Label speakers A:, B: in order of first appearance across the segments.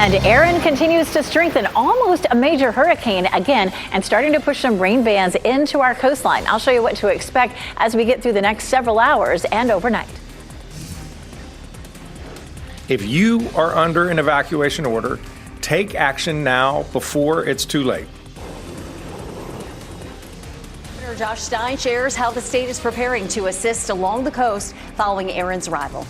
A: And Aaron continues to strengthen, almost a major hurricane again, and starting to push some rain bands into our coastline. I'll show you what to expect as we get through the next several hours and overnight.
B: If you are under an evacuation order, take action now before it's too late.
C: Governor Josh Stein shares how the state is preparing to assist along the coast following Aaron's arrival.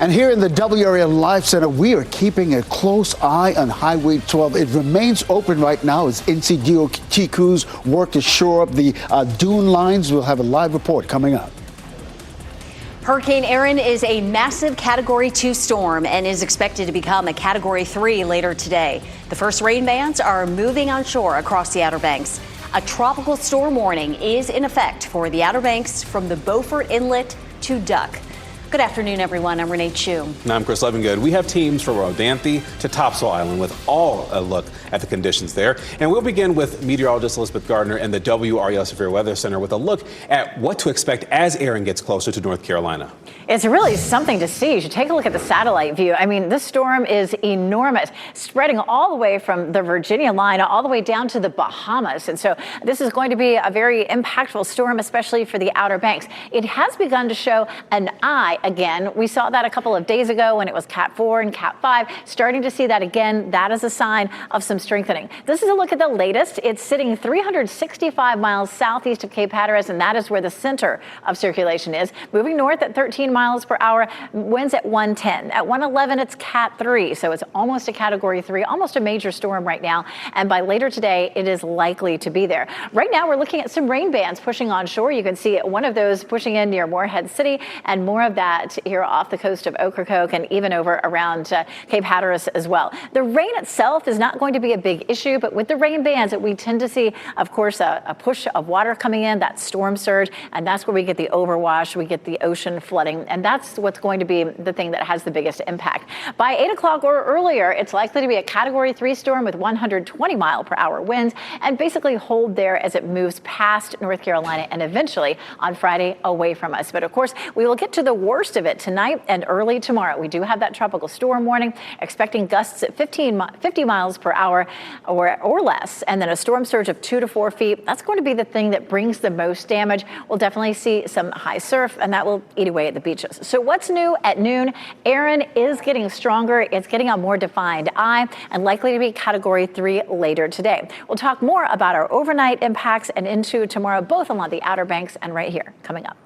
D: And here in the WRAL Live Center, we are keeping a close eye on Highway 12. It remains open right now as NCDOT crews work to shore up the dune lines. We'll have a live report coming up.
C: Hurricane Aaron is a massive Category 2 storm and is expected to become a Category 3 later today. The first rain bands are moving on shore across the Outer Banks. A tropical storm warning is in effect for the Outer Banks from the Beaufort Inlet to Duck. Good afternoon, everyone. I'm Renee Chu.
E: And I'm Chris Levingood. We have teams from Rodanthe to Topsail Island with a look at the conditions there. And we'll begin with meteorologist Elizabeth Gardner and the WRAL Severe Weather Center with a look at what to expect as Aaron gets closer to North Carolina.
A: It's really something to see. You should take a look at the satellite view. I mean, this storm is enormous, spreading all the way from the Virginia line all the way down to the Bahamas. And so this is going to be a very impactful storm, especially for the Outer Banks. It has begun to show an eye again. We saw that a couple of days ago when it was Cat 4 and Cat 5. Starting to see that again. That is a sign of some strengthening. This is a look at the latest. It's sitting 365 miles southeast of Cape Hatteras, and that is where the center of circulation is. Moving north at 13 miles per hour, winds at 110. At 111, it's Cat 3, so it's almost a Category 3, almost a major storm right now. And by later today, it is likely to be there. Right now, we're looking at some rain bands pushing on shore. You can see one of those pushing in near Morehead City, and more of that here off the coast of Ocracoke and even over around Cape Hatteras as well. The rain itself is not going to be a big issue, but with the rain bands, we tend to see, of course, a push of water coming in, that storm surge, and that's where we get the overwash, we get the ocean flooding, and that's what's going to be the thing that has the biggest impact. By 8 o'clock or earlier, it's likely to be a Category 3 storm with 120 mile per hour winds and basically hold there as it moves past North Carolina and eventually on Friday away from us. But of course, we will get to the worst of it tonight and early tomorrow. We do have that tropical storm warning, expecting gusts at 50 miles per hour or less, and then a storm surge of 2 to 4 feet. That's going to be the thing that brings the most damage. We'll definitely see some high surf, and that will eat away at the beaches. So what's new at noon? Aaron is getting stronger. It's getting a more defined eye and likely to be Category 3 later today. We'll talk more about our overnight impacts and into tomorrow, both along the Outer Banks and right here coming up.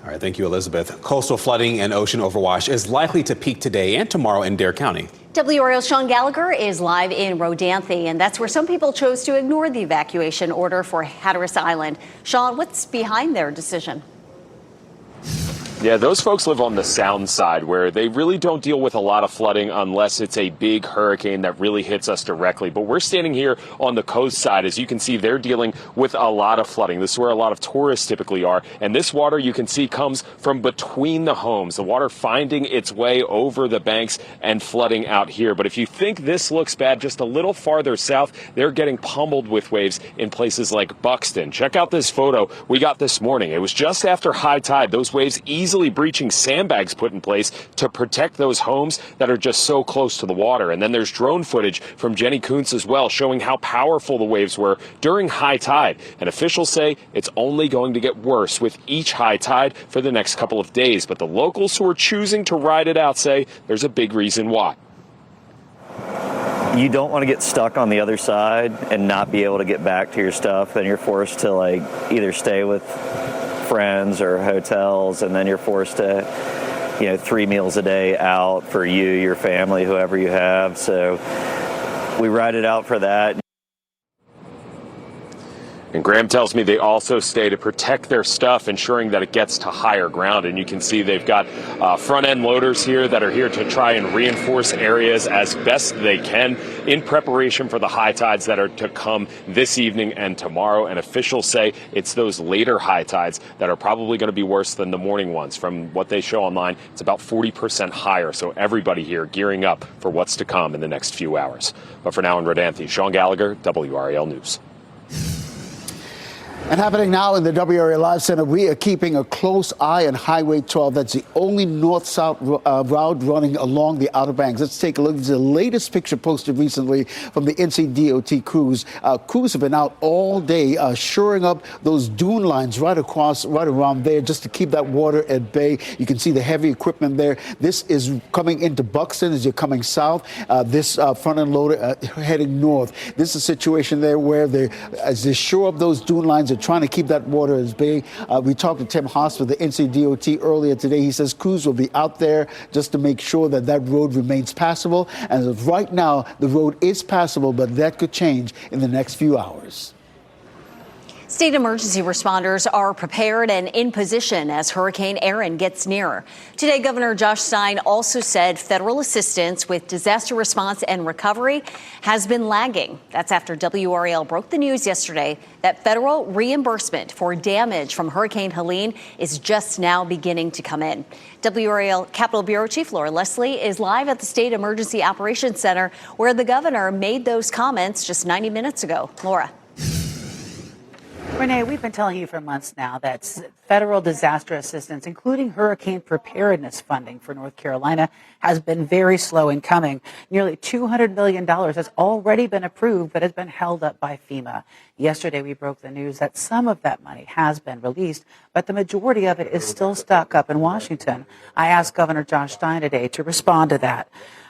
E: All right, thank you, Elizabeth. Coastal flooding and ocean overwash is likely to peak today and tomorrow in Dare County.
C: WRAL's Sean Gallagher is live in Rodanthe, and that's where some people chose to ignore the evacuation order for Hatteras Island. Sean, what's behind their decision?
F: Yeah, those folks live on the sound side where they really don't deal with a lot of flooding unless it's a big hurricane that really hits us directly. But we're standing here on the coast side. As you can see, they're dealing with a lot of flooding. This is where a lot of tourists typically are. And this water, you can see, comes from between the homes. The water finding its way over the banks and flooding out here. But if you think this looks bad, just a little farther south, they're getting pummeled with waves in places like Buxton. Check out this photo we got this morning. It was just after high tide. Those waves easily breaching sandbags put in place to protect those homes that are just so close to the water. And then there's drone footage from Jenny Kuntz as well, showing how powerful the waves were during high tide. And officials say it's only going to get worse with each high tide for the next couple of days. But the locals who are choosing to ride it out say there's a big reason why.
G: You don't want to get stuck on the other side and not be able to get back to your stuff. Then you're forced to either stay with friends or hotels, and then you're forced to 3 meals a day out for you, your family, whoever you have. So we ride it out for that.
F: And Graham tells me they also stay to protect their stuff, ensuring that it gets to higher ground. And you can see they've got front-end loaders here that are here to try and reinforce areas as best they can in preparation for the high tides that are to come this evening and tomorrow. And officials say it's those later high tides that are probably going to be worse than the morning ones. From what they show online, it's about 40% higher. So everybody here gearing up for what's to come in the next few hours. But for now in Rodanthe, Sean Gallagher, WRAL News.
D: And happening now in the WRAL Live Center, we are keeping a close eye on Highway 12. That's the only north-south route running along the Outer Banks. Let's take a look. This is the latest picture posted recently from the NCDOT crews. Crews have been out all day shoring up those dune lines right around there just to keep that water at bay. You can see the heavy equipment there. This is coming into Buxton as you're coming south. This front-end loader heading north. This is a situation there where as they shore up those dune lines, they're trying to keep that water as big. We talked to Tim Haas with the NCDOT earlier today. He says crews will be out there just to make sure that that road remains passable. And as of right now, the road is passable, but that could change in the next few hours.
C: State emergency responders are prepared and in position as Hurricane Erin gets nearer. Today, Governor Josh Stein also said federal assistance with disaster response and recovery has been lagging. That's after WRAL broke the news yesterday that federal reimbursement for damage from Hurricane Helene is just now beginning to come in. WRAL Capitol Bureau Chief Laura Leslie is live at the State Emergency Operations Center, where the governor made those comments just 90 minutes ago. Laura.
H: Renee, we've been telling you for months now that federal disaster assistance, including hurricane preparedness funding for North Carolina, has been very slow in coming. Nearly $200 million has already been approved but has been held up by FEMA. Yesterday, we broke the news that some of that money has been released, but the majority of it is still stuck up in Washington. I asked Governor Josh Stein today to respond to that.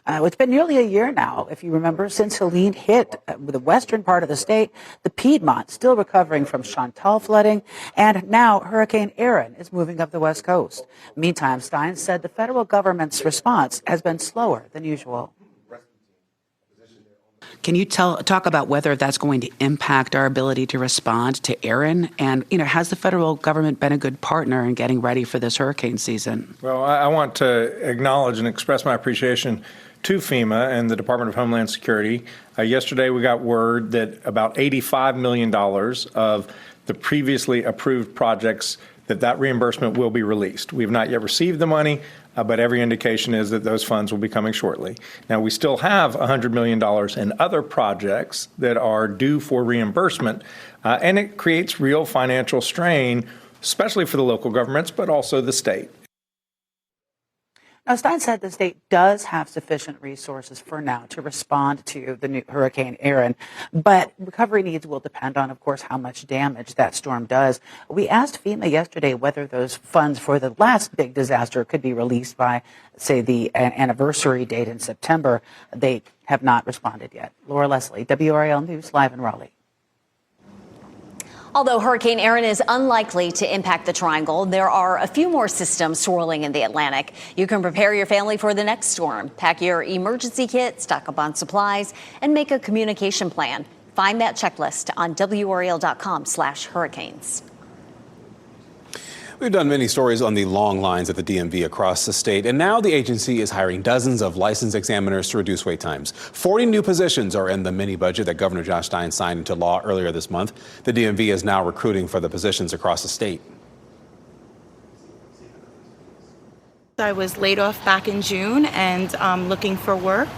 H: It's been nearly a year now, if you remember, since Helene hit the western part of the state, the Piedmont still recovering from Chantal flooding, and now Hurricane Erin is moving up the west coast. Meantime, Stein said the federal government's response has been slower than usual.
I: Can you talk about whether that's going to impact our ability to respond to Erin? And, has the federal government been a good partner in getting ready for this hurricane season?
B: Well, I want to acknowledge and express my appreciation to FEMA and the Department of Homeland Security. Yesterday, we got word that about $85 million of the previously approved projects, that reimbursement will be released. We have not yet received the money, but every indication is that those funds will be coming shortly. Now, we still have $100 million in other projects that are due for reimbursement, and it creates real financial strain, especially for the local governments, but also the state.
H: Now, Stein said the state does have sufficient resources for now to respond to the new Hurricane Erin, but recovery needs will depend on, of course, how much damage that storm does. We asked FEMA yesterday whether those funds for the last big disaster could be released by, say, the anniversary date in September. They have not responded yet. Laura Leslie, WRAL News, live in Raleigh.
C: Although Hurricane Erin is unlikely to impact the Triangle, there are a few more systems swirling in the Atlantic. You can prepare your family for the next storm. Pack your emergency kit, stock up on supplies, and make a communication plan. Find that checklist on WRAL.com/hurricanes.
E: We've done many stories on the long lines at the DMV across the state, and now the agency is hiring dozens of licensed examiners to reduce wait times. 40 new positions are in the mini budget that Governor Josh Stein signed into law earlier this month. The DMV is now recruiting for the positions across the state.
J: I was laid off back in June and looking for work.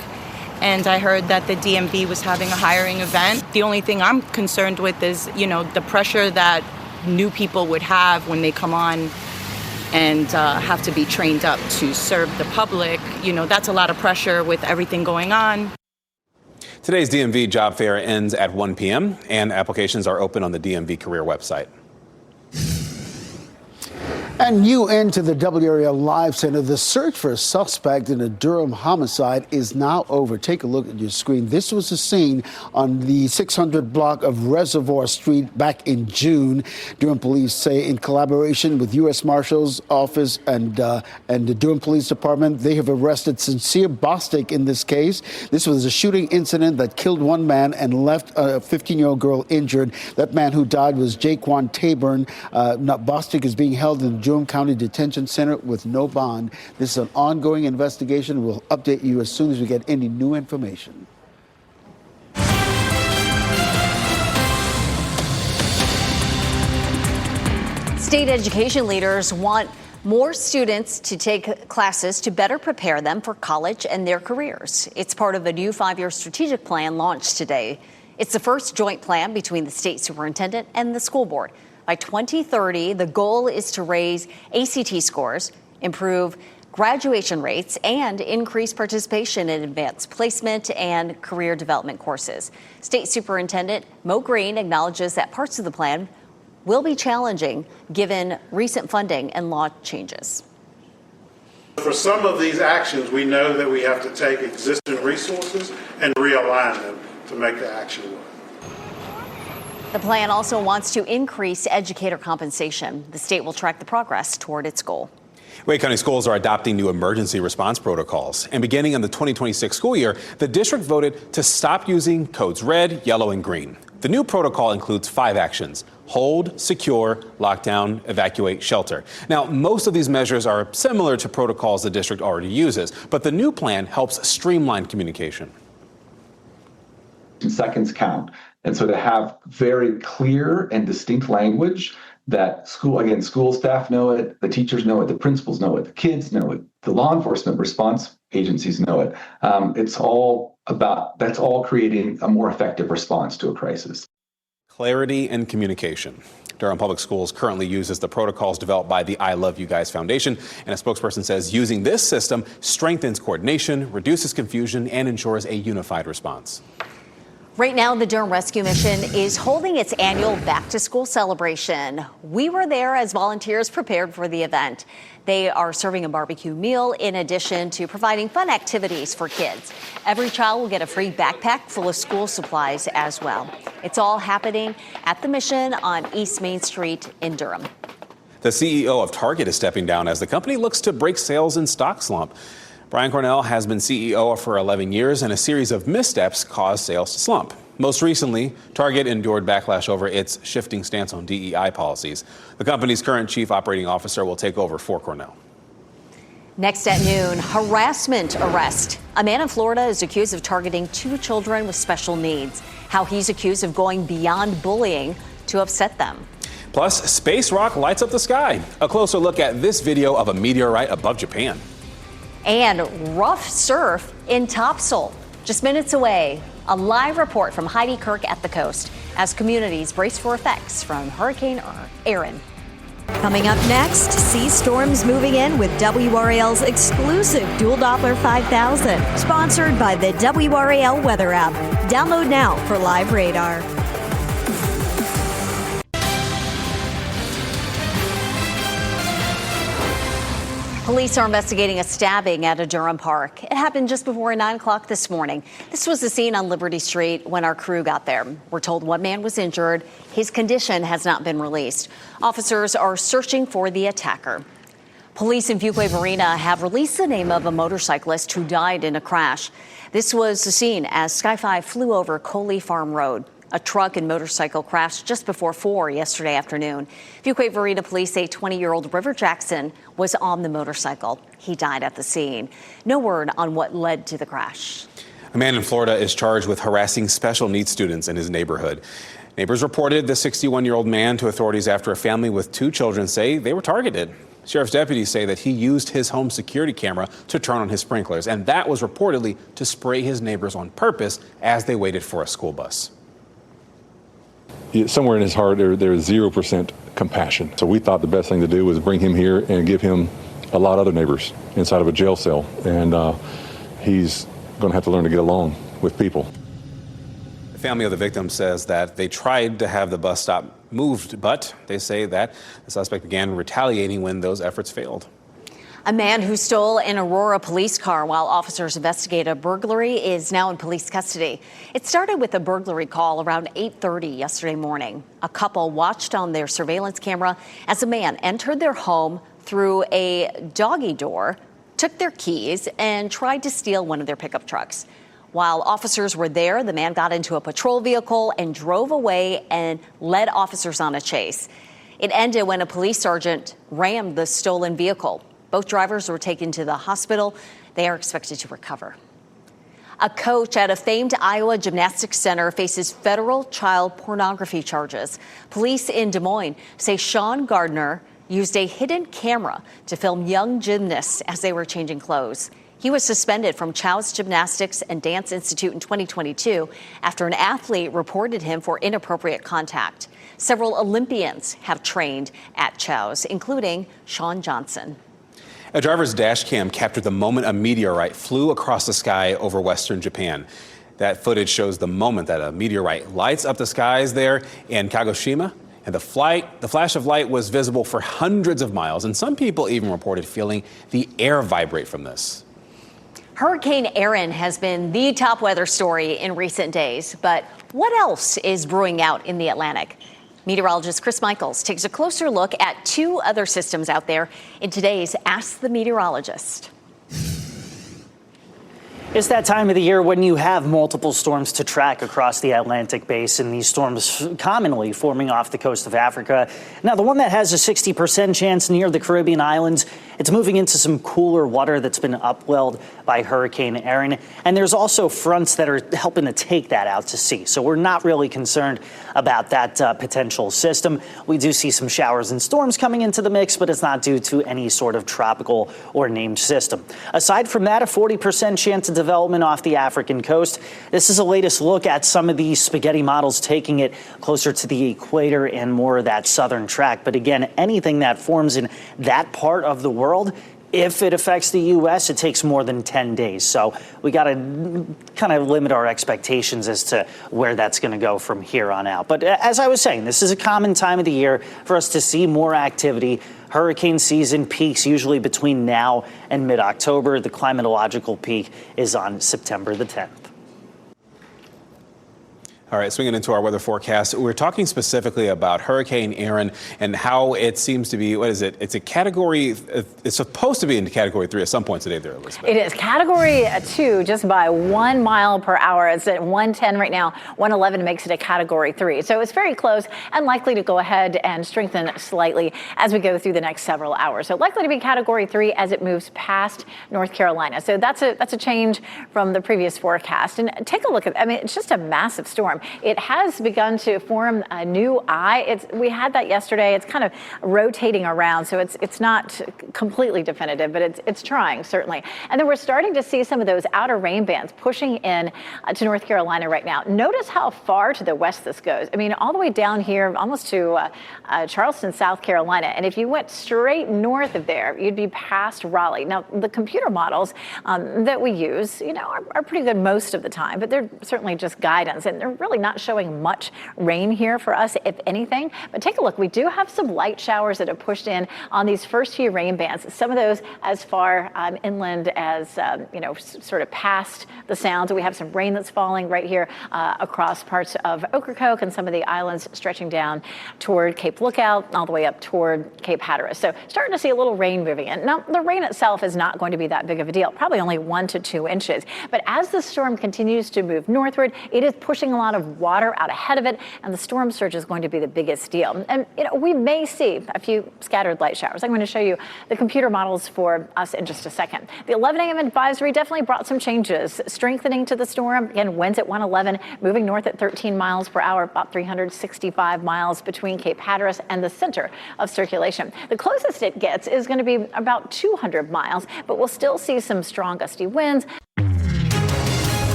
J: And I heard that the DMV was having a hiring event. The only thing I'm concerned with is, the pressure that new people would have when they come on and have to be trained up to serve the public. That's a lot of pressure with everything going on.
E: Today's DMV job fair ends at 1 p.m. and applications are open on the DMV career website.
D: And new into the WRAL Live Center. The search for a suspect in a Durham homicide is now over. Take a look at your screen. This was the scene on the 600 block of Reservoir Street back in June. Durham police say in collaboration with U.S. Marshal's Office and the Durham Police Department, they have arrested Sincere Bostic in this case. This was a shooting incident that killed one man and left a 15-year-old girl injured. That man who died was Jaquan Taburn. Bostic is being held in the Durham County Detention Center with no bond. This is an ongoing investigation. We'll update you as soon as we get any new information.
C: State education leaders want more students to take classes to better prepare them for college and their careers. It's part of a new 5-year strategic plan launched today. It's the first joint plan between the state superintendent and the school board. By 2030, the goal is to raise ACT scores, improve graduation rates, and increase participation in advanced placement and career development courses. State Superintendent Mo Green acknowledges that parts of the plan will be challenging given recent funding and law changes.
K: For some of these actions, we know that we have to take existing resources and realign them to make the action work.
C: The plan also wants to increase educator compensation. The state will track the progress toward its goal.
E: Wake County schools are adopting new emergency response protocols. And beginning in the 2026 school year, the district voted to stop using codes red, yellow, and green. The new protocol includes 5 actions: hold, secure, lockdown, evacuate, shelter. Now, most of these measures are similar to protocols the district already uses, but the new plan helps streamline communication.
L: Seconds count. And so to have very clear and distinct language that school staff know it, the teachers know it, the principals know it, the kids know it, the law enforcement response agencies know it. That's all creating a more effective response to a crisis.
E: Clarity and communication. Durham Public Schools currently uses the protocols developed by the I Love You Guys Foundation, and a spokesperson says using this system strengthens coordination, reduces confusion, and ensures a unified response.
C: Right now, the Durham Rescue Mission is holding its annual back-to-school celebration. We were there as volunteers prepared for the event. They are serving a barbecue meal in addition to providing fun activities for kids. Every child will get a free backpack full of school supplies as well. It's all happening at the Mission on East Main Street in Durham.
E: The CEO of Target is stepping down as the company looks to break sales and stock slump. Brian Cornell has been CEO for 11 years, and a series of missteps caused sales to slump. Most recently, Target endured backlash over its shifting stance on DEI policies. The company's current chief operating officer will take over for Cornell.
C: Next at noon, harassment arrest. A man in Florida is accused of targeting 2 children with special needs. How he's accused of going beyond bullying to upset them.
E: Plus, space rock lights up the sky. A closer look at this video of a meteorite above Japan.
C: And rough surf in Topsail. Just minutes away, a live report from Heidi Kirk at the coast as communities brace for effects from Hurricane Erin.
M: Coming up next, sea storms moving in with WRAL's exclusive Dual Doppler 5000, sponsored by the WRAL Weather app. Download now for live radar.
C: Police are investigating a stabbing at a Durham park. It happened just before 9 o'clock this morning. This was the scene on Liberty Street when our crew got there. We're told one man was injured. His condition has not been released. Officers are searching for the attacker. Police in Fuquay Marina have released the name of a motorcyclist who died in a crash. This was the scene as Sky 5 flew over Coley Farm Road. A truck and motorcycle crashed just before 4 yesterday afternoon. Fuquay Marina police say 20-year-old River Jackson was on the motorcycle. He died at the scene. No word on what led to the crash.
E: A man in Florida is charged with harassing special needs students in his neighborhood. Neighbors reported the 61-year-old man to authorities after a family with 2 children say they were targeted. Sheriff's deputies say that he used his home security camera to turn on his sprinklers, and that was reportedly to spray his neighbors on purpose as they waited for a school bus.
N: Somewhere in his heart, there is 0% compassion. So we thought the best thing to do was bring him here and give him a lot of other neighbors inside of a jail cell. And he's going to have to learn to get along with people.
E: The family of the victim says that they tried to have the bus stop moved, but they say that the suspect began retaliating when those efforts failed.
C: A man who stole an Aurora police car while officers investigate a burglary is now in police custody. It started with a burglary call around 8:30 yesterday morning. A couple watched on their surveillance camera as a man entered their home through a doggy door, took their keys, and tried to steal one of their pickup trucks. While officers were there, the man got into a patrol vehicle and drove away and led officers on a chase. It ended when a police sergeant rammed the stolen vehicle. Both drivers were taken to the hospital. They are expected to recover. A coach at a famed Iowa gymnastics center faces federal child pornography charges. Police in Des Moines say Sean Gardner used a hidden camera to film young gymnasts as they were changing clothes. He was suspended from Chow's Gymnastics and Dance Institute in 2022 after an athlete reported him for inappropriate contact. Several Olympians have trained at Chow's, including Shawn Johnson.
E: A driver's dash cam captured the moment a meteorite flew across the sky over western Japan. That footage shows the moment that a meteorite lights up the skies there in Kagoshima. And the flash of light was visible for hundreds of miles. And some people even reported feeling the air vibrate from this.
C: Hurricane Erin has been the top weather story in recent days. But what else is brewing out in the Atlantic? Meteorologist Chris Michaels takes a closer look at two other systems out there in today's Ask the Meteorologist.
O: It's that time of the year when you have multiple storms to track across the Atlantic basin. These storms commonly forming off the coast of Africa. Now, the one that has a 60% chance near the Caribbean islands, it's moving into some cooler water that's been upwelled by Hurricane Erin. And there's also fronts that are helping to take that out to sea. So we're not really concerned about that potential system. We do see some showers and storms coming into the mix, but it's not due to any sort of tropical or named system. Aside from that, a 40% chance of development off the African coast. This is the latest look at some of these spaghetti models taking it closer to the equator and more of that southern track. But again, anything that forms in that part of the world, if it affects the U.S., it takes more than 10 days. So we got to kind of limit our expectations as to where that's going to go from here on out. But as I was saying, this is a common time of the year for us to see more activity. Hurricane season peaks usually between now and mid-October. The climatological peak is on September the 10th.
E: All right, swinging into our weather forecast, we're talking specifically about Hurricane Erin and how it seems to be, what is it? It's a category, it's supposed to be in category 3 at some point today there, Elizabeth.
A: It is category 2 just by 1 mile per hour. It's at 110 right now. 111 makes it a category 3. So it's very close and likely to go ahead and strengthen slightly as we go through the next several hours. So likely to be category 3 as it moves past North Carolina. So that's a change from the previous forecast. And take a look at, I mean, it's just a massive storm. It has begun to form a new eye. We had that yesterday. It's kind of rotating around, so it's not completely definitive, but it's trying, certainly. And then we're starting to see some of those outer rain bands pushing in to North Carolina right now. Notice how far to the west this goes. I mean, all the way down here, almost to Charleston, South Carolina. And if you went straight north of there, you'd be past Raleigh. Now, the computer models that we use, are pretty good most of the time, but they're certainly just guidance, and they're really not showing much rain here for us, if anything. But take a look. We do have some light showers that have pushed in on these first few rain bands. Some of those as far inland as, sort of past the Sounds. We have some rain that's falling right here across parts of Ocracoke and some of the islands stretching down toward Cape Lookout, all the way up toward Cape Hatteras. So starting to see a little rain moving in. Now, the rain itself is not going to be that big of a deal, probably only 1 to 2 inches. But as the storm continues to move northward, it is pushing a lot of water out ahead of it, and the storm surge is going to be the biggest deal. And we may see a few scattered light showers. I'm going to show you the computer models for us in just a second. The 11 a.m. advisory definitely brought some changes, strengthening to the storm. Again, winds at 111, moving north at 13 miles per hour, about 365 miles between Cape Hatteras and the center of circulation. The closest it gets is going to be about 200 miles, but we'll still see some strong gusty winds.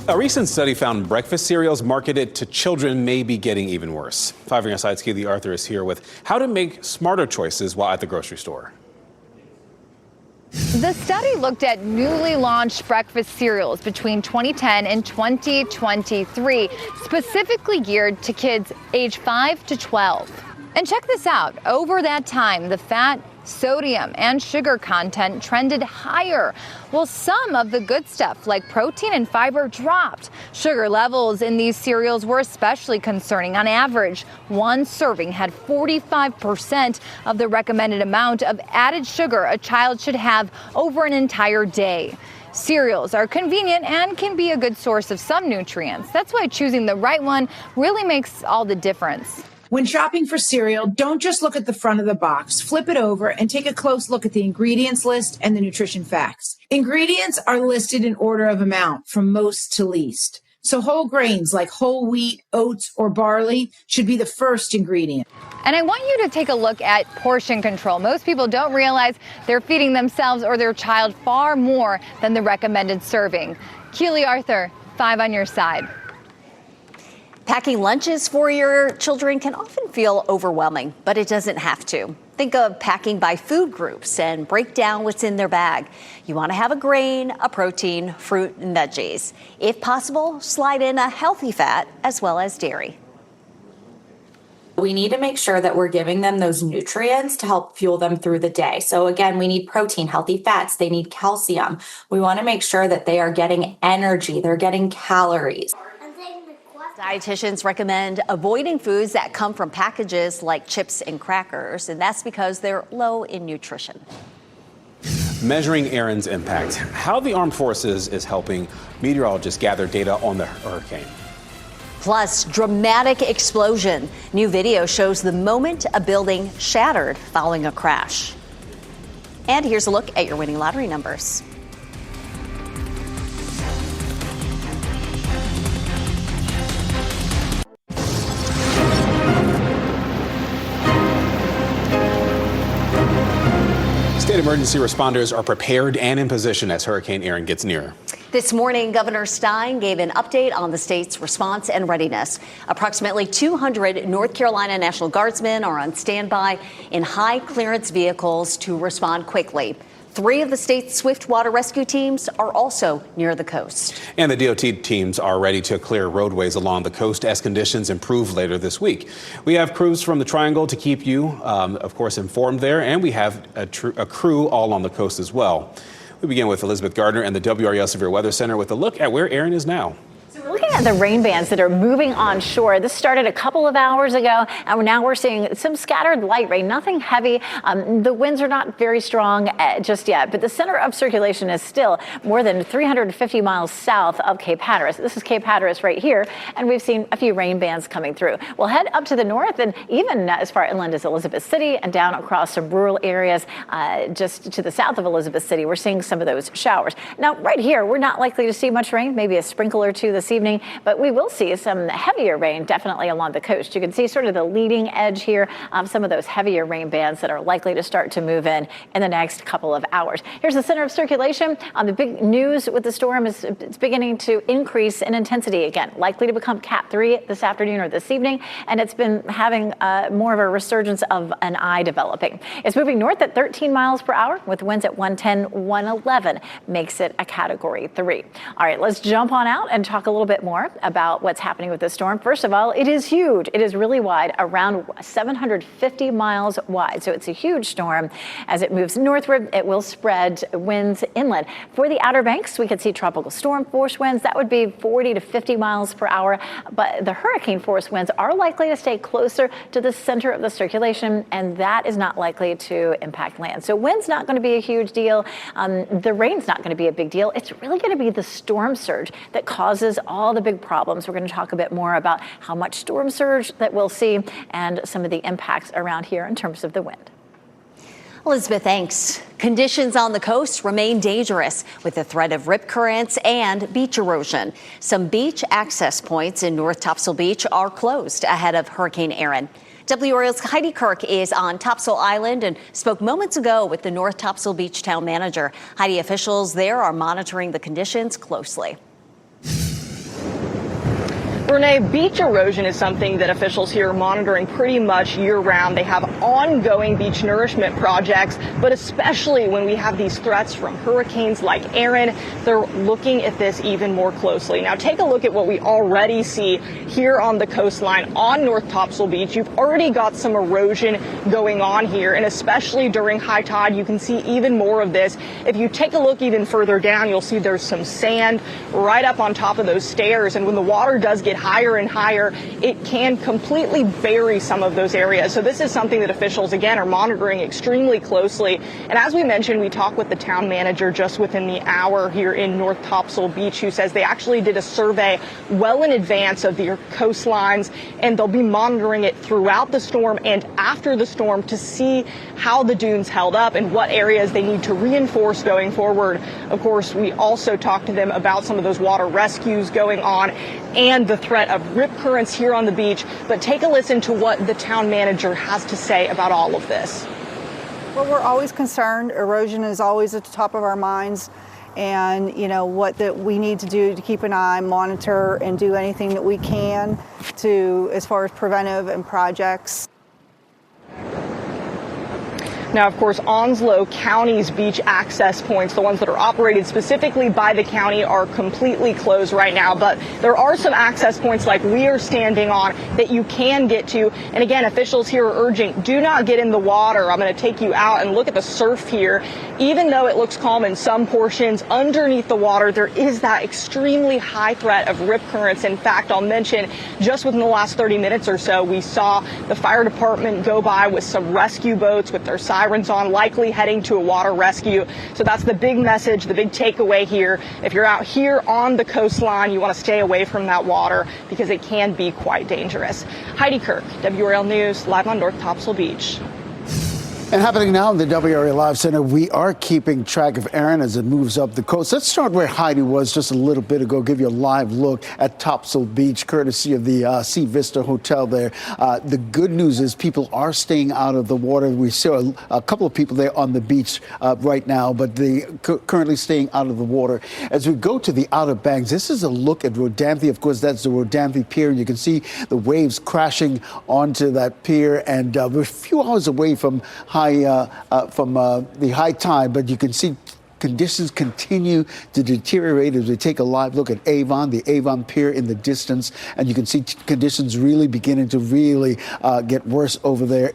E: A recent study found breakfast cereals marketed to children may be getting even worse. 5 on your side's Keely Arthur is here with how to make smarter choices while at the grocery store.
P: The study looked at newly launched breakfast cereals between 2010 and 2023, specifically geared to kids age 5 to 12. And check this out. Over that time, the fat, sodium, and sugar content trended higher, while some of the good stuff like protein and fiber dropped. Sugar levels in these cereals were especially concerning. On average, one serving had 45% of the recommended amount of added sugar a child should have over an entire day. Cereals are convenient and can be a good source of some nutrients. That's why choosing the right one really makes all the difference.
Q: When shopping for cereal, don't just look at the front of the box. Flip it over and take a close look at the ingredients list and the nutrition facts. Ingredients are listed in order of amount from most to least. So whole grains like whole wheat, oats, or barley should be the first ingredient.
P: And I want you to take a look at portion control. Most people don't realize they're feeding themselves or their child far more than the recommended serving. Keely Arthur, 5 on your side.
C: Packing lunches for your children can often feel overwhelming, but it doesn't have to. Think of packing by food groups and break down what's in their bag. You want to have a grain, a protein, fruit, and veggies. If possible, slide in a healthy fat as well as dairy.
R: We need to make sure that we're giving them those nutrients to help fuel them through the day. So again, we need protein, healthy fats, they need calcium. We want to make sure that they are getting energy, they're getting calories.
C: Dietitians recommend avoiding foods that come from packages like chips and crackers, and that's because they're low in nutrition.
E: Measuring Aaron's impact, how the armed forces is helping meteorologists gather data on the hurricane.
C: Plus, dramatic explosion. New video shows the moment a building shattered following a crash. And here's a look at your winning lottery numbers.
E: State emergency responders are prepared and in position as Hurricane Aaron gets nearer.
C: This morning, Governor Stein gave an update on the state's response and readiness. Approximately 200 North Carolina National Guardsmen are on standby in high clearance vehicles to respond quickly. 3 of the state's swift water rescue teams are also near the coast.
E: And the DOT teams are ready to clear roadways along the coast as conditions improve later this week. We have crews from the Triangle to keep you, of course, informed there, and we have a crew all on the coast as well. We begin with Elizabeth Gardner and the WRAL Severe Weather Center with a look at where Aaron is now.
A: Looking at the rain bands that are moving on shore, this started a couple of hours ago, and now we're seeing some scattered light rain, nothing heavy. The winds are not very strong just yet, but the center of circulation is still more than 350 miles south of Cape Hatteras. This is Cape Hatteras right here, and we've seen a few rain bands coming through. We'll head up to the north and even as far inland as Elizabeth City and down across some rural areas just to the south of Elizabeth City. We're seeing some of those showers. Now, right here, we're not likely to see much rain, maybe a sprinkle or two this evening, but we will see some heavier rain definitely along the coast. You can see sort of the leading edge here of some of those heavier rain bands that are likely to start to move in the next couple of hours. Here's the center of circulation. The big news with the storm is it's beginning to increase in intensity again, likely to become Cat 3 this afternoon or this evening, and it's been having more of a resurgence of an eye developing. It's moving north at 13 miles per hour with winds at 110, 111, makes it a Category 3. All right, let's jump on out and talk a little bit more about what's happening with this storm. First of all, it is huge. It is really wide, around 750 miles wide. So it's a huge storm. As it moves northward, it will spread winds inland. For the Outer Banks, we could see tropical storm force winds. That would be 40 to 50 miles per hour. But the hurricane force winds are likely to stay closer to the center of the circulation, and that is not likely to impact land. So wind's not going to be a huge deal. The rain's not going to be a big deal. It's really going to be the storm surge that causes all the big problems. We're going to talk a bit more about how much storm surge that we'll see and some of the impacts around here in terms of the wind.
C: Elizabeth, thanks. Conditions on the coast remain dangerous with the threat of rip currents and beach erosion. Some beach access points in North Topsail Beach are closed ahead of Hurricane Aaron. WRAL's Heidi Kirk is on Topsail Island and spoke moments ago with the North Topsail Beach town manager. Heidi, officials there are monitoring the conditions closely.
S: Renee, beach erosion is something that officials here are monitoring pretty much year-round. They have ongoing beach nourishment projects, but especially when we have these threats from hurricanes like Aaron, they're looking at this even more closely. Now, take a look at what we already see here on the coastline on North Topsail Beach. You've already got some erosion going on here, and especially during high tide, you can see even more of this. If you take a look even further down, you'll see there's some sand right up on top of those stairs, and when the water does get higher and higher, it can completely bury some of those areas. So this is something that officials, again, are monitoring extremely closely. And as we mentioned, we talked with the town manager just within the hour here in North Topsail Beach, who says they actually did a survey well in advance of the coastlines, and they'll be monitoring it throughout the storm and after the storm to see how the dunes held up and what areas they need to reinforce going forward. Of course, we also talked to them about some of those water rescues going on and the threat of rip currents here on the beach. But take a listen to what the town manager has to say about all of this.
T: Well, we're always concerned. Erosion is always at the top of our minds. And, you know, what that we need to do to keep an eye, monitor, and do anything that we can to, as far as preventive and projects.
S: Now, of course, Onslow County's beach access points, the ones that are operated specifically by the county, are completely closed right now. But there are some access points like we are standing on that you can get to. And again, officials here are urging, do not get in the water. I'm going to take you out and look at the surf here. Even though it looks calm in some portions, underneath the water, there is that extremely high threat of rip currents. In fact, I'll mention just within the last 30 minutes or so, we saw the fire department go by with some rescue boats with their sirens on, likely heading to a water rescue. So that's the big message, the big takeaway here. If you're out here on the coastline, you want to stay away from that water because it can be quite dangerous. Heidi Kirk, WRAL News, live on North Topsail Beach.
D: And happening now in the WRAL Live Center, we are keeping track of Erin as it moves up the coast. Let's start where Heidi was just a little bit ago, give you a live look at Topsail Beach, courtesy of the Sea Vista Hotel there. The good news is people are staying out of the water. We saw a couple of people there on the beach right now, but they currently staying out of the water. As we go to the Outer Banks, this is a look at Rodanthe. Of course, that's the Rodanthe Pier. You can see the waves crashing onto that pier, and we're a few hours away from the high tide, but you can see conditions continue to deteriorate as we take a live look at Avon, the Avon Pier in the distance, and you can see conditions really beginning to get worse over there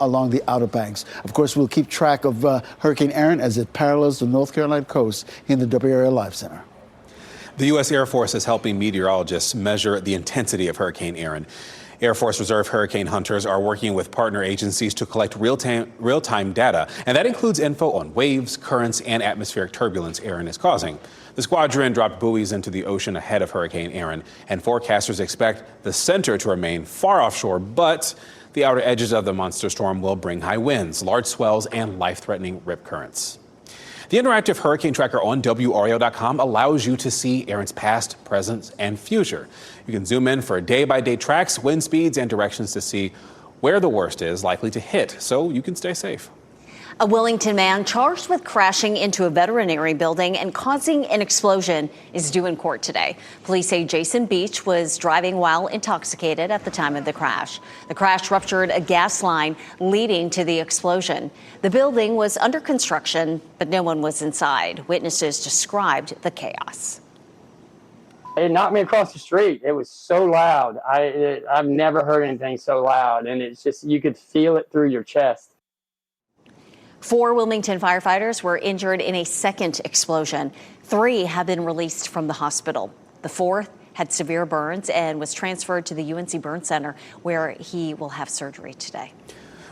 D: along the Outer Banks. Of course, we'll keep track of Hurricane Erin as it parallels the North Carolina coast in the WRAL Live Center.
E: The U.S. Air Force is helping meteorologists measure the intensity of Hurricane Erin. Air Force Reserve hurricane hunters are working with partner agencies to collect real-time data, and that includes info on waves, currents, and atmospheric turbulence Erin is causing. The squadron dropped buoys into the ocean ahead of Hurricane Erin, and forecasters expect the center to remain far offshore, but the outer edges of the monster storm will bring high winds, large swells, and life-threatening rip currents. The interactive hurricane tracker on WRAL.com allows you to see Erin's past, present, and future. You can zoom in for day-by-day tracks, wind speeds, and directions to see where the worst is likely to hit, so you can stay safe.
C: A Wilmington man charged with crashing into a veterinary building and causing an explosion is due in court today. Police say Jason Beach was driving while intoxicated at the time of the crash. The crash ruptured a gas line leading to the explosion. The building was under construction, but no one was inside. Witnesses described the chaos.
U: It knocked me across the street. It was so loud. I've never heard anything so loud, and it's just, you could feel it through your chest.
C: 4 Wilmington firefighters were injured in a second explosion. 3 have been released from the hospital. The 4th had severe burns and was transferred to the UNC Burn Center, where he will have surgery today.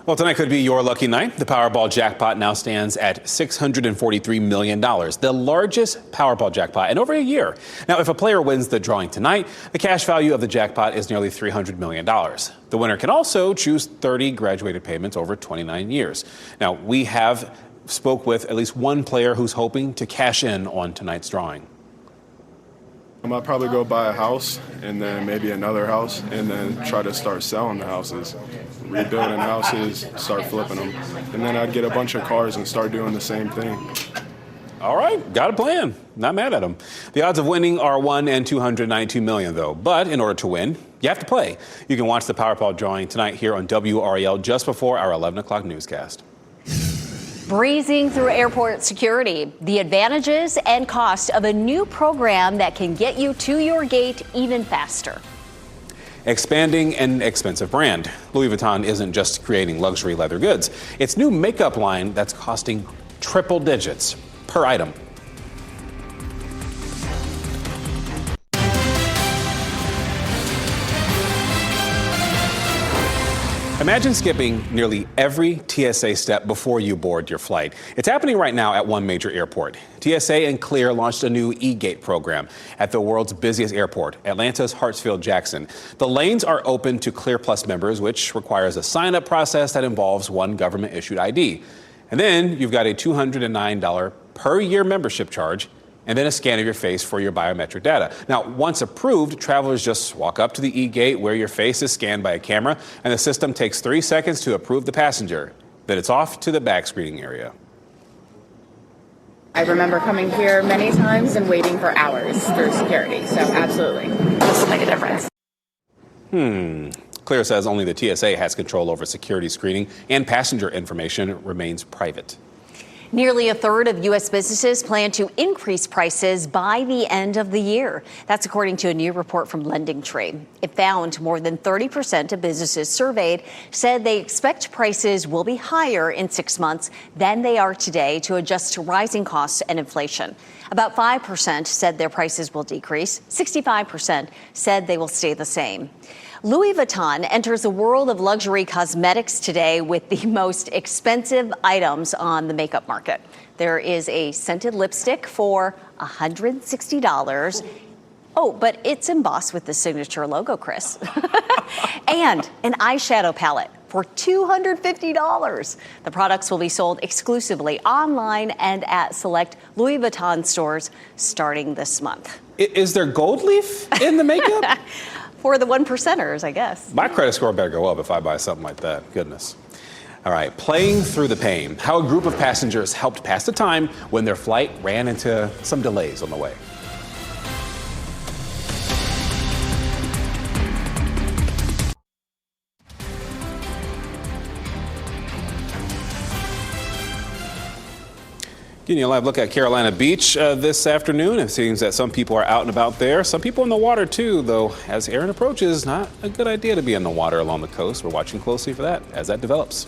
E: Well, tonight could be your lucky night. The Powerball jackpot now stands at $643 million, the largest Powerball jackpot in over a year. Now, if a player wins the drawing tonight, the cash value of the jackpot is nearly $300 million. The winner can also choose 30 graduated payments over 29 years. Now, we have spoke with at least one player who's hoping to cash in on tonight's drawing.
V: I'll probably go buy a house and then maybe another house and then try to start selling the houses, rebuilding houses, start flipping them. And then I'd get a bunch of cars and start doing the same thing.
E: All right, got a plan. Not mad at him. The odds of winning are 1 in 292 million, though. But in order to win, you have to play. You can watch the Powerball drawing tonight here on WRAL just before our 11 o'clock newscast.
C: Breezing through airport security, the advantages and cost of a new program that can get you to your gate even faster.
E: Expanding an expensive brand. Louis Vuitton isn't just creating luxury leather goods. It's new makeup line that's costing triple digits per item. Imagine skipping nearly every TSA step before you board your flight. It's happening right now at one major airport. TSA and Clear launched a new e-gate program at the world's busiest airport, Atlanta's Hartsfield-Jackson. The lanes are open to Clear Plus members, which requires a sign-up process that involves one government-issued ID. And then you've got a $209 per year membership charge, and then a scan of your face for your biometric data. Now, once approved, travelers just walk up to the e-gate where your face is scanned by a camera, and the system takes 3 seconds to approve the passenger. Then it's off to the bag screening area.
F: I remember coming here many times and waiting for hours through security, so absolutely. This will make a difference.
E: Clear says only the TSA has control over security screening, and passenger information remains private.
C: Nearly a third of U.S. businesses plan to increase prices by the end of the year. That's according to a new report from LendingTree. It found more than 30% of businesses surveyed said they expect prices will be higher in 6 months than they are today to adjust to rising costs and inflation. About 5% said their prices will decrease. 65% said they will stay the same. Louis Vuitton enters the world of luxury cosmetics today with the most expensive items on the makeup market. There is a scented lipstick for $160. Oh, but it's embossed with the signature logo, Chris. And an eyeshadow palette for $250. The products will be sold exclusively online and at select Louis Vuitton stores starting this month.
E: Is there gold leaf in the makeup?
C: For the 1%ers, I guess.
E: My credit score better go up if I buy something like that. Goodness. All right, playing through the pain. How a group of passengers helped pass the time when their flight ran into some delays on the way. Getting a live look at Carolina Beach this afternoon. It seems that some people are out and about there. Some people in the water too, though as Aaron approaches, not a good idea to be in the water along the coast. We're watching closely for that as that develops.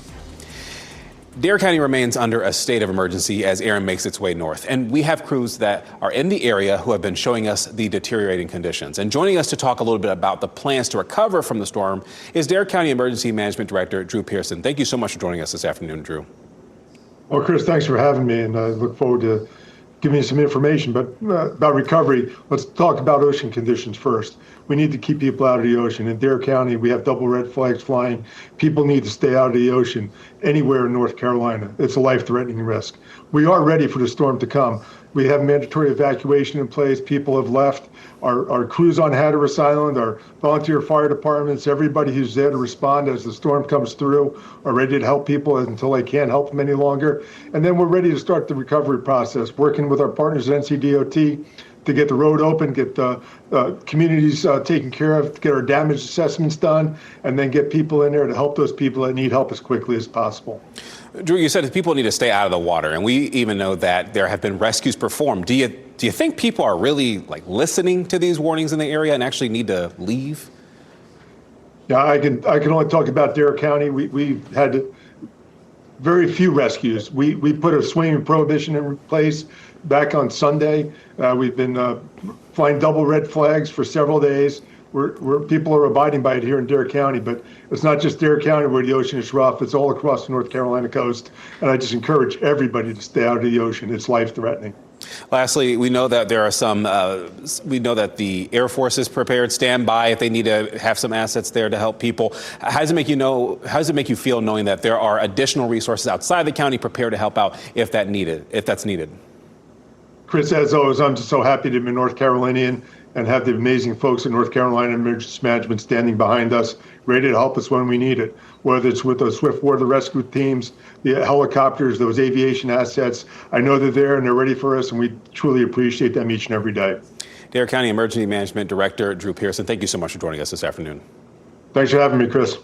E: Dare County remains under a state of emergency as Aaron makes its way north. And we have crews that are in the area who have been showing us the deteriorating conditions. And joining us to talk a little bit about the plans to recover from the storm is Dare County Emergency Management Director Drew Pearson. Thank you so much for joining us this afternoon, Drew.
G: Well, Chris, thanks for having me, and I look forward to giving you some information. But about recovery, let's talk about ocean conditions first. We need to keep people out of the ocean. In Dare County, we have double red flags flying. People need to stay out of the ocean anywhere in North Carolina. It's a life-threatening risk. We are ready for the storm to come. We have mandatory evacuation in place. People have left. Our crews on Hatteras Island, our volunteer fire departments, everybody who's there to respond as the storm comes through are ready to help people until they can't help them any longer. And then we're ready to start the recovery process, working with our partners at NCDOT to get the road open, get the communities taken care of, get our damage assessments done, and then get people in there to help those people that need help as quickly as possible.
E: Drew, you said that people need to stay out of the water, and we even know that there have been rescues performed. Do you think people are really listening to these warnings in the area and actually need to leave?
G: Yeah, I can only talk about Dare County. We've had very few rescues. We put a swimming prohibition in place back on Sunday. We've been flying double red flags for several days. Where people are abiding by it here in Dare County, but it's not just Dare County where the ocean is rough. It's all across the North Carolina coast, and I just encourage everybody to stay out of the ocean. It's life-threatening.
E: Lastly, we know that there are some. We know that the Air Force is prepared, stand by if they need to have some assets there to help people. How does it make you know? How does it make you feel knowing that there are additional resources outside the county prepared to help out if that's needed?
G: Chris, as always, I'm just so happy to be a North Carolinian and have the amazing folks at North Carolina Emergency Management standing behind us, ready to help us when we need it, whether it's with those swift water rescue teams, the helicopters, those aviation assets. I know they're there and they're ready for us, and we truly appreciate them each and every day.
E: Dare County Emergency Management Director Drew Pearson, thank you so much for joining us this afternoon.
G: Thanks for having me, Chris.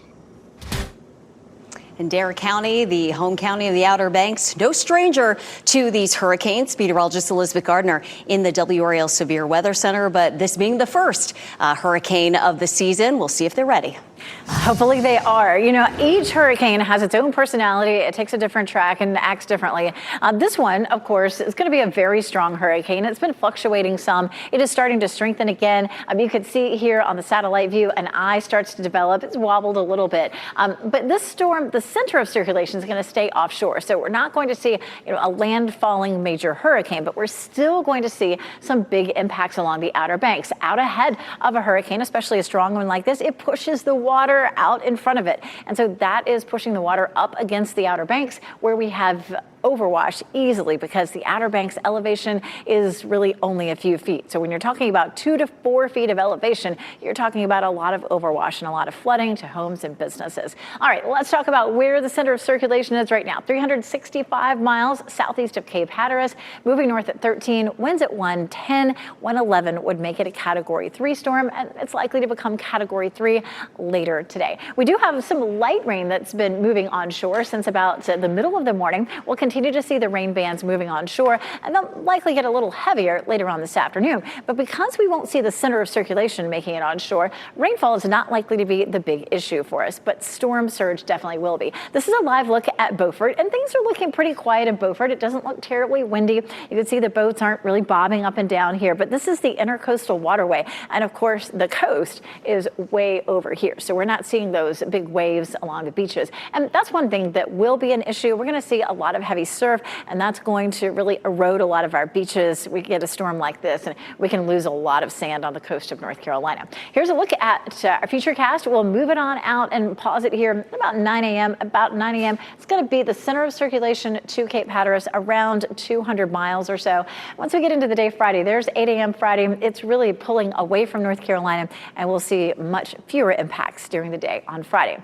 C: In Dare County, the home county of the Outer Banks, no stranger to these hurricanes. Meteorologist Elizabeth Gardner in the WRAL Severe Weather Center. But this being the first hurricane of the season, we'll see if they're ready.
A: Hopefully they are. You know, each hurricane has its own personality. It takes a different track and acts differently. This one, of course, is going to be a very strong hurricane. It's been fluctuating some. It is starting to strengthen again. You can see here on the satellite view, an eye starts to develop. It's wobbled a little bit. But this storm, the center of circulation is going to stay offshore. So we're not going to see, a landfalling major hurricane, but we're still going to see some big impacts along the Outer Banks. Out ahead of a hurricane, especially a strong one like this, it pushes the water out in front of it. And so that is pushing the water up against the Outer Banks, where we have overwash easily because the Outer Banks elevation is really only a few feet. So when you're talking about 2 to 4 feet of elevation, you're talking about a lot of overwash and a lot of flooding to homes and businesses. All right, let's talk about where the center of circulation is right now. 365 miles southeast of Cape Hatteras, moving north at 13, winds at 110, 111 would make it a Category 3 storm, and it's likely to become Category 3 later today. We do have some light rain that's been moving onshore since about the middle of the morning. We'll continue to see the rain bands moving onshore, and they'll likely get a little heavier later on this afternoon. But because we won't see the center of circulation making it onshore, rainfall is not likely to be the big issue for us, but storm surge definitely will be. This is a live look at Beaufort, and things are looking pretty quiet in Beaufort. It doesn't look terribly windy. You can see the boats aren't really bobbing up and down here, but this is the intercoastal waterway. And of course, the coast is way over here. So we're not seeing those big waves along the beaches. And that's one thing that will be an issue. We're going to see a lot of heavy surf, and that's going to really erode a lot of our beaches. We get a storm like this, and we can lose a lot of sand on the coast of North Carolina. Here's a look at our futurecast. We'll move it on out and pause it here about 9 a.m. About 9 a.m., it's going to be the center of circulation to Cape Hatteras, around 200 miles or so. Once we get into the day Friday, there's 8 a.m. Friday. It's really pulling away from North Carolina, and we'll see much fewer impacts during the day on Friday.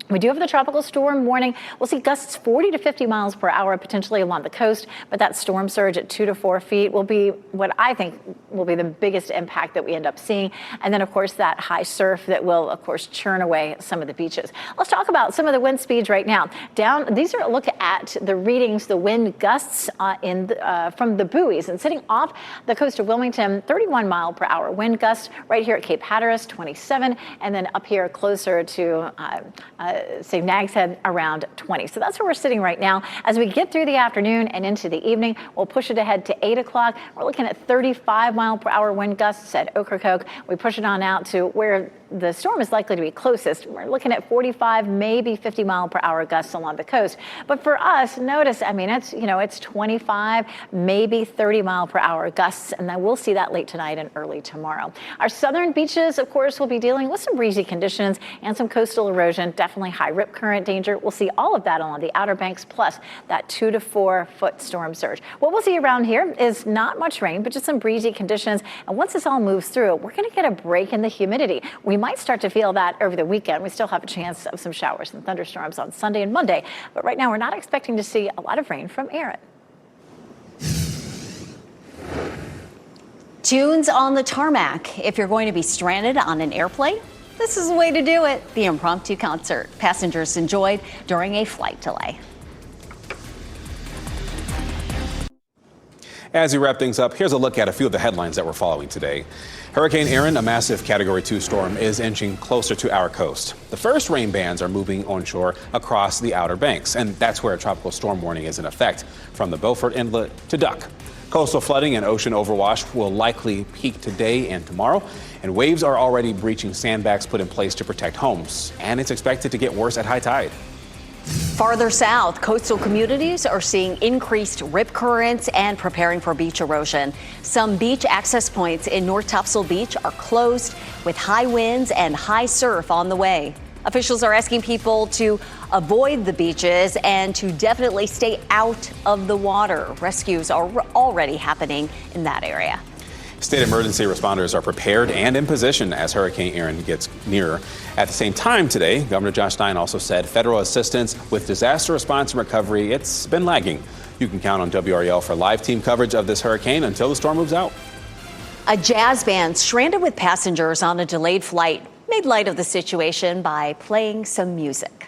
A: We do have the tropical storm warning. We'll see gusts 40 to 50 miles per hour potentially along the coast, but that storm surge at 2 to 4 feet will be what I think will be the biggest impact that we end up seeing. And then, of course, that high surf that will, of course, churn away some of the beaches. Let's talk about some of the wind speeds right now. These are a look at the readings, the wind gusts from the buoys, and sitting off the coast of Wilmington, 31 mile per hour wind gusts right here at Cape Hatteras, 27, and then up here closer to say Nags Head, around 20. So that's where we're sitting right now. As we get through the afternoon and into the evening, we'll push it ahead to 8 o'clock. We're looking at 35 mile per hour wind gusts at Ocracoke. We push it on out to where the storm is likely to be closest. We're looking at 45, maybe 50 mile per hour gusts along the coast. But for us, notice, I mean, it's 25, maybe 30 mile per hour gusts, and then we'll see that late tonight and early tomorrow. Our southern beaches, of course, will be dealing with some breezy conditions and some coastal erosion, definitely high rip current danger. We'll see all of that along the Outer Banks, plus that 2 to 4 foot storm surge. What we'll see around here is not much rain, but just some breezy conditions. And once this all moves through, we're going to get a break in the humidity. We might start to feel that over the weekend. We still have a chance of some showers and thunderstorms on Sunday and Monday, but right now we're not expecting to see a lot of rain from Aaron.
C: Tunes on the tarmac. If you're going to be stranded on an airplane, this is the way to do it. The impromptu concert passengers enjoyed during a flight delay.
E: As we wrap things up, here's a look at a few of the headlines that we're following today. Hurricane Aaron, a massive Category 2 storm, is inching closer to our coast. The first rain bands are moving onshore across the Outer Banks, and that's where a tropical storm warning is in effect, from the Beaufort Inlet to Duck. Coastal flooding and ocean overwash will likely peak today and tomorrow, and waves are already breaching sandbags put in place to protect homes, and it's expected to get worse at high tide.
C: Farther south, coastal communities are seeing increased rip currents and preparing for beach erosion. Some beach access points in North Topsail Beach are closed with high winds and high surf on the way. Officials are asking people to avoid the beaches and to definitely stay out of the water. Rescues are already happening in that area.
E: State emergency responders are prepared and in position as Hurricane Aaron gets nearer. At the same time today, Governor Josh Stein also said federal assistance with disaster response and recovery, it's been lagging. You can count on WRAL for live team coverage of this hurricane until the storm moves out.
C: A jazz band stranded with passengers on a delayed flight made light of the situation by playing some music.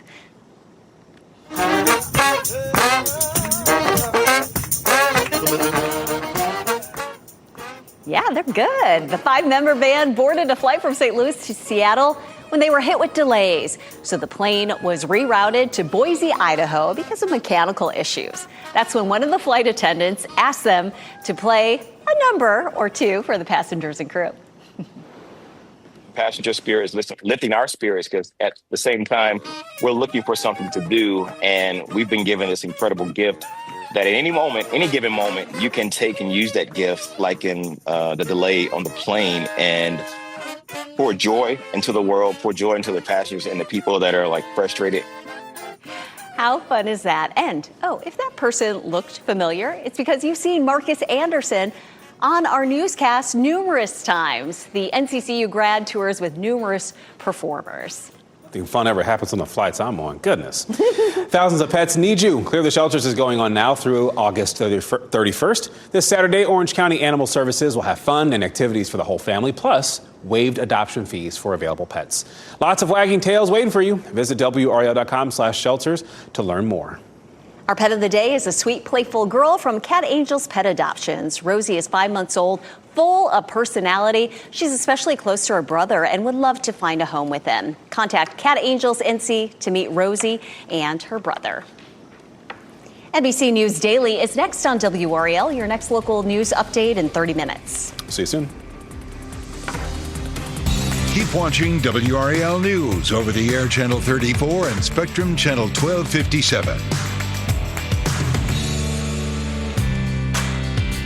C: Yeah, they're good. The 5-member band boarded a flight from St. Louis to Seattle when they were hit with delays. So the plane was rerouted to Boise, Idaho because of mechanical issues. That's when one of the flight attendants asked them to play a number or two for the passengers and crew.
B: Passenger spirit is lifting our spirits because at the same time, we're looking for something to do. And we've been given this incredible gift that at any moment, any given moment, you can take and use that gift, like in the delay on the plane, and pour joy into the world, pour joy into the passengers and the people that are like frustrated.
C: How fun is that? And, if that person looked familiar, it's because you've seen Marcus Anderson on our newscast numerous times. The NCCU grad tours with numerous performers.
E: Nothing fun ever happens on the flights I'm on. Goodness. Thousands of pets need you. Clear the Shelters is going on now through August 31st. This Saturday, Orange County Animal Services will have fun and activities for the whole family, plus waived adoption fees for available pets. Lots of wagging tails waiting for you. Visit WRAL.com/shelters to learn more.
C: Our pet of the day is a sweet, playful girl from Cat Angels Pet Adoptions. Rosie is 5 months old, full of personality. She's especially close to her brother and would love to find a home with him. Contact Cat Angels NC to meet Rosie and her brother. NBC News Daily is next on WRAL. Your next local news update in 30 minutes.
E: See you soon.
I: Keep watching WRAL News over the air Channel 34 and Spectrum Channel 1257.